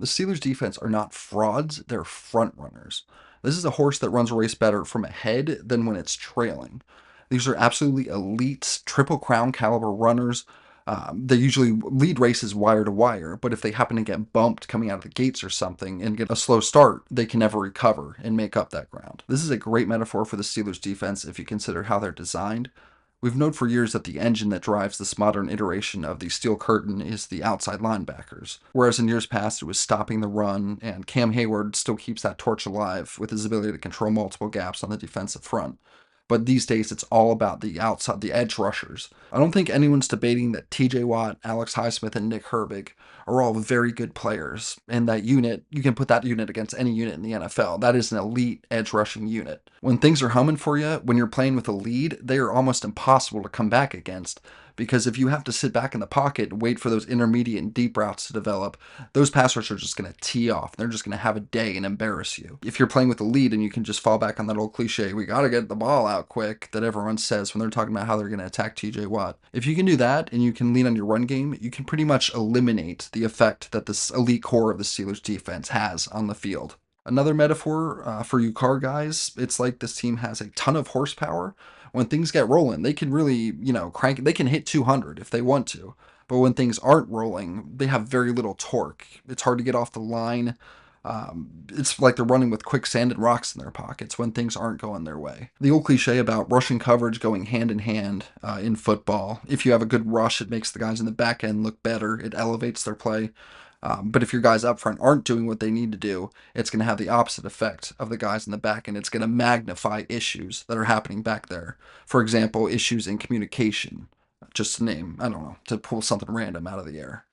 The Steelers defense are not frauds, they're front runners. This is a horse that runs a race better from ahead than when it's trailing. These are absolutely elite, triple crown caliber runners. They usually lead races wire to wire, but if they happen to get bumped coming out of the gates or something and get a slow start, they can never recover and make up that ground. This is a great metaphor for the Steelers defense if you consider how they're designed. We've known for years that the engine that drives this modern iteration of the steel curtain is the outside linebackers. Whereas in years past, it was stopping the run, and Cam Hayward still keeps that torch alive with his ability to control multiple gaps on the defensive front. But these days, it's all about the outside, the edge rushers. I don't think anyone's debating that TJ Watt, Alex Highsmith, and Nick Herbig are all very good players. And that unit, you can put that unit against any unit in the NFL. That is an elite edge rushing unit. When things are humming for you, when you're playing with a lead, they are almost impossible to come back against. Because if you have to sit back in the pocket and wait for those intermediate and deep routes to develop, those pass rushers are just going to tee off. They're just going to have a day and embarrass you. If you're playing with a lead and you can just fall back on that old cliche, we got to get the ball out quick, that everyone says when they're talking about how they're going to attack TJ Watt. If you can do that and you can lean on your run game, you can pretty much eliminate the effect that this elite core of the Steelers defense has on the field. Another metaphor for you car guys, it's like this team has a ton of horsepower. When things get rolling, they can really, crank, they can hit 200 if they want to. But when things aren't rolling, they have very little torque. It's hard to get off the line. It's like they're running with quicksand and rocks in their pockets when things aren't going their way. The old cliche about rushing coverage going hand in hand in football. If you have a good rush, it makes the guys in the back end look better. It elevates their play. But if your guys up front aren't doing what they need to do, it's going to have the opposite effect of the guys in the back, and it's going to magnify issues that are happening back there. For example, issues in communication, just to name, I don't know, to pull something random out of the air.